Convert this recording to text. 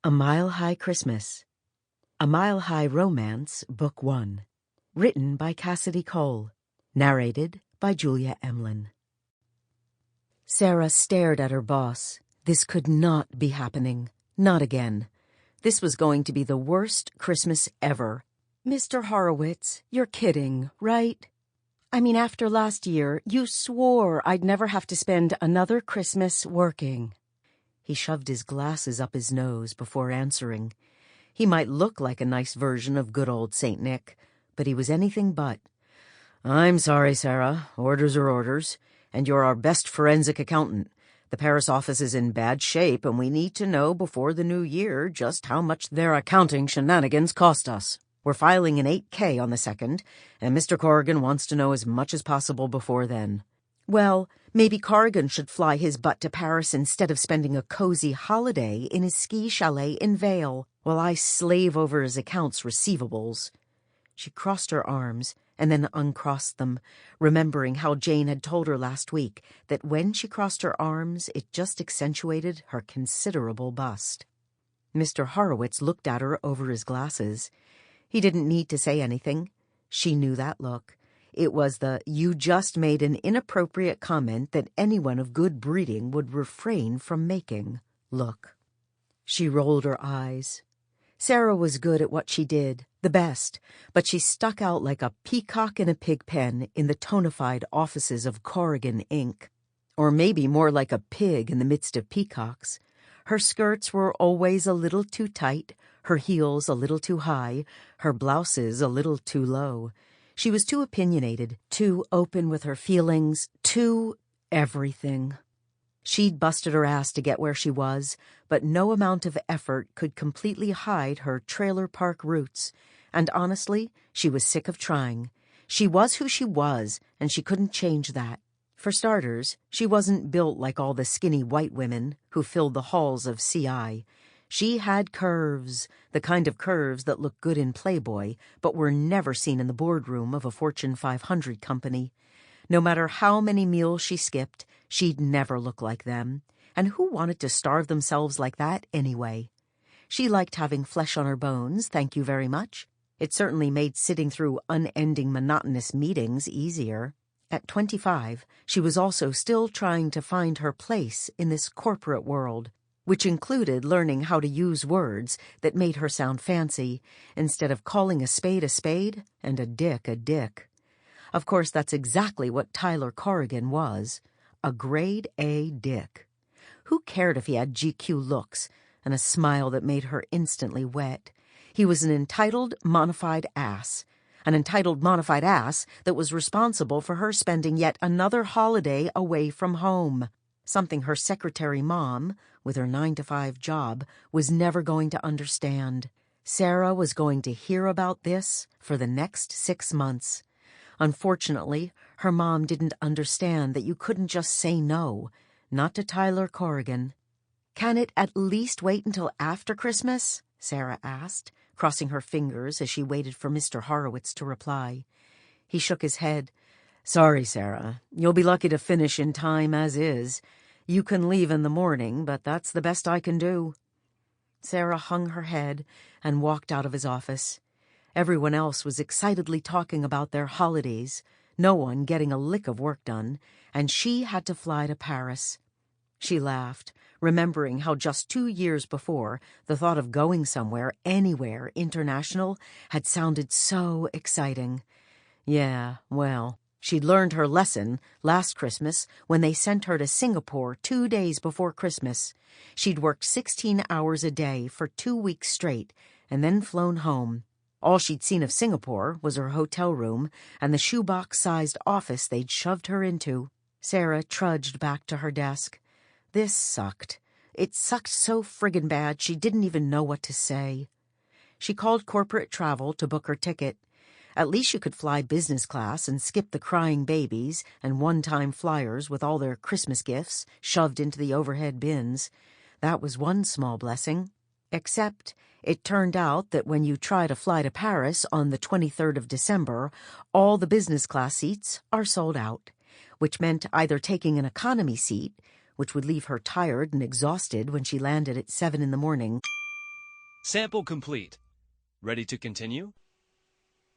A Mile High Christmas. A Mile High Romance, Book 1. Written by Cassidy Cole. Narrated by Julia Emlen. Sarah stared at her boss. This could not be happening. Not again. This was going to be the worst Christmas ever. Mr. Horowitz, you're kidding, right? I mean, after last year, you swore I'd never have to spend another Christmas working. He shoved his glasses up his nose before answering. He might look like a nice version of good old St. Nick, but he was anything but. I'm sorry, Sarah. Orders are orders, and you're our best forensic accountant. The Paris office is in bad shape, and we need to know before the new year just how much their accounting shenanigans cost us. We're filing an 8K on the 2nd, and Mr. Corrigan wants to know as much as possible before then. Well, maybe Corrigan should fly his butt to Paris instead of spending a cozy holiday in his ski chalet in Vale, while I slave over his accounts receivables. She crossed her arms and then uncrossed them, remembering how Jane had told her last week that when she crossed her arms, it just accentuated her considerable bust. Mr. Horowitz looked at her over his glasses. He didn't need to say anything. She knew that look. It was the "you just made an inappropriate comment that anyone of good breeding would refrain from making" look. She rolled her eyes. Sarah was good at what she did, the best, but she stuck out like a peacock in a pig pen in the tonified offices of Corrigan, Inc. Or maybe more like a pig in the midst of peacocks. Her skirts were always a little too tight, her heels a little too high, her blouses a little too low. She was too opinionated, too open with her feelings, too everything. She'd busted her ass to get where she was, but no amount of effort could completely hide her trailer park roots. And honestly, she was sick of trying. She was who she was, and she couldn't change that. For starters, she wasn't built like all the skinny white women who filled the halls of CI. She had curves, the kind of curves that look good in Playboy, but were never seen in the boardroom of a Fortune 500 company. No matter how many meals she skipped, she'd never look like them. And who wanted to starve themselves like that anyway? She liked having flesh on her bones, thank you very much. It certainly made sitting through unending monotonous meetings easier. At 25, she was also still trying to find her place in this corporate world, which included learning how to use words that made her sound fancy, instead of calling a spade and a dick a dick. Of course, that's exactly what Tyler Corrigan was, a grade A dick. Who cared if he had GQ looks and a smile that made her instantly wet? He was an entitled, modified ass. An entitled, modified ass that was responsible for her spending yet another holiday away from home. Something her secretary mom, with her 9-to-5 job, was never going to understand. Sarah was going to hear about this for the next 6 months. Unfortunately, her mom didn't understand that you couldn't just say no, not to Tyler Corrigan. "Can it at least wait until after Christmas?" Sarah asked, crossing her fingers as she waited for Mr. Horowitz to reply. He shook his head. "Sorry, Sarah. You'll be lucky to finish in time as is. You can leave in the morning, but that's the best I can do." Sarah hung her head and walked out of his office. Everyone else was excitedly talking about their holidays, no one getting a lick of work done, and she had to fly to Paris. She laughed, remembering how just 2 years before, the thought of going somewhere, anywhere, international, had sounded so exciting. Yeah, well, she'd learned her lesson last Christmas when they sent her to Singapore 2 days before Christmas. She'd worked 16 hours a day for 2 weeks straight and then flown home. All she'd seen of Singapore was her hotel room and the shoebox-sized office they'd shoved her into. Sarah trudged back to her desk. This sucked. It sucked so friggin' bad she didn't even know what to say. She called corporate travel to book her ticket. At least you could fly business class and skip the crying babies and one-time flyers with all their Christmas gifts shoved into the overhead bins. That was one small blessing. Except it turned out that when you try to fly to Paris on the 23rd of December, all the business class seats are sold out, which meant either taking an economy seat, which would leave her tired and exhausted when she landed at 7 in the morning, Sample complete. Ready to continue?